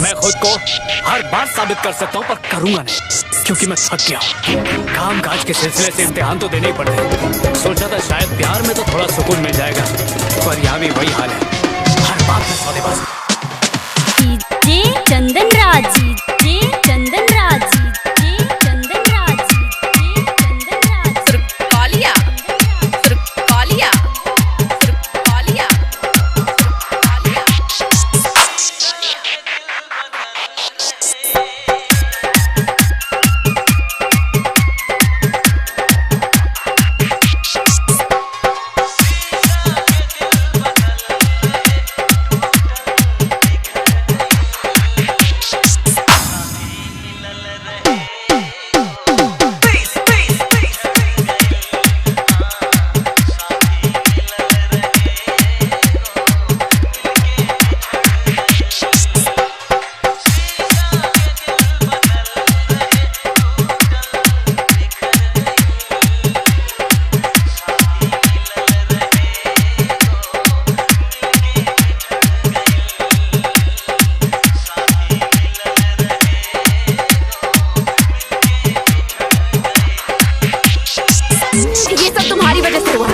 मैं खुद को हर बार साबित कर सकता हूँ, पर करूंगा नहीं, क्योंकि मैं थक गया हूँ। काम काज के सिलसिले से इम्तिहान तो देने ही पड़ते हैं। सोचा था शायद प्यार में तो थोड़ा सुकून मिल जाएगा, पर यहाँ भी वही हाल है, हर बात में सौदेबाजी। डीजे चंदन राज, डीजे चंदन राज, डीजे चंदन राज, डीजे चंदन राज। सुरकालिया, सुरकालिया, सुरकालिया, सुरकालिया। ये सब तुम्हारी वजह से हुआ।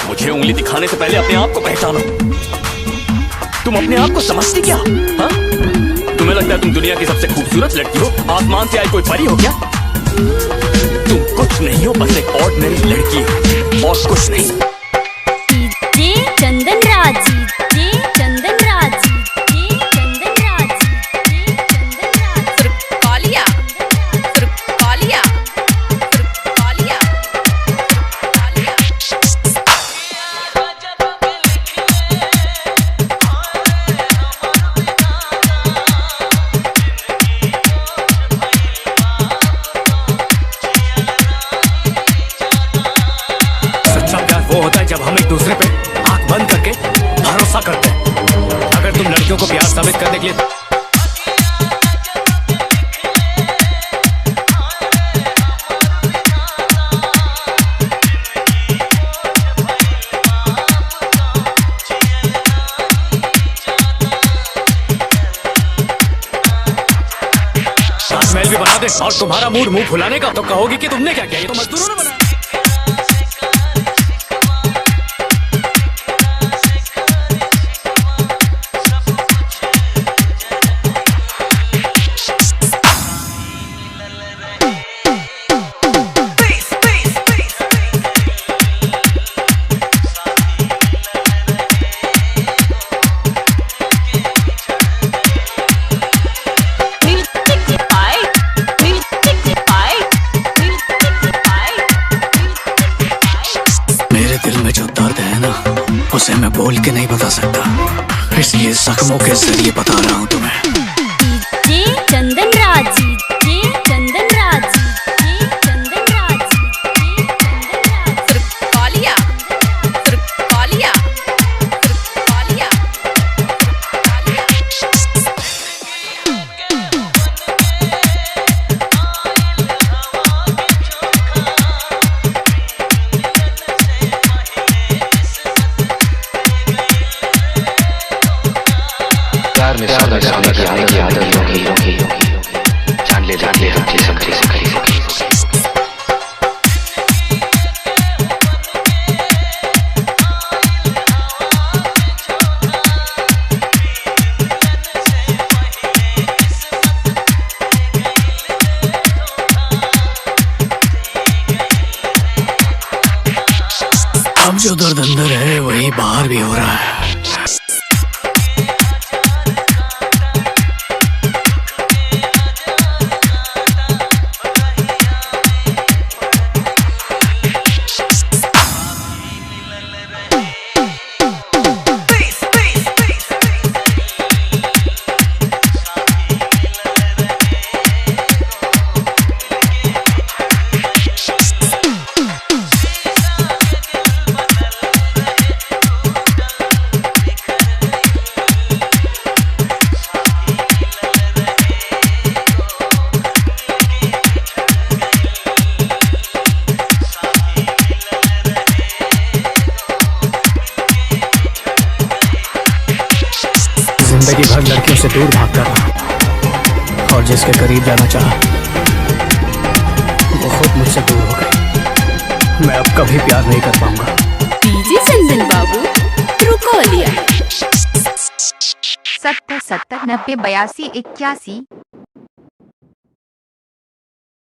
मुझे उंगली दिखाने से पहले अपने आप को पहचानो। तुम अपने आप को समझती क्या? हाँ? तुम्हें लगता है तुम दुनिया की सबसे खूबसूरत लड़की हो, आसमान से आई कोई परी हो क्या? तुम कुछ नहीं हो, बस एक ऑर्डिनरी लड़की हो और कुछ नहीं। डीजे चंदन राज, डीजे चंदन राज, डीजे चंदन राज, डीजे चंदन राज। सुरकालिया, सुरकालिया, सुरकालिया, सुरकालिया। सच्चा प्यार वो होता है जब हम एक दूसरे पे आंख बंद करके भरोसा करते हैं। अगर तुम लड़कियों को प्यार साबित करने के लिए ताजमहल भी बना दे और तुम्हारा मूड मुंह फुलाने का, तो कहोगी कि तुमने क्या किया, ये तो मजदूरों ने बनाया। मेरे दिल में जो दर्द है ना, उसे मैं बोल के नहीं बता सकता, इसलिए जख्मों के जरिए बता रहा हूँ तुम्हें। डीजे चंदन राज, डीजे चंदन राज, डीजे चंदन राज, डीजे चंदन राज। सुरकालिया, सुरकालिया, सुरकालिया, सुरकालिया। प्यार में सौदा करने की आदत होगी, जान ले समझे समझे से खरी होगी। अब जो दर्द अंदर है वही बाहर भी हो रहा है। जिंदगी भर लड़कियों से दूर भागता रहा और जिसके करीब जाना चाहा वो खुद मुझसे दूर हो गई। मैं अब कभी प्यार नहीं कर पाऊंगा। डीजे चंदन बाबू ट्रुकोलिया। 70 70 90 82 81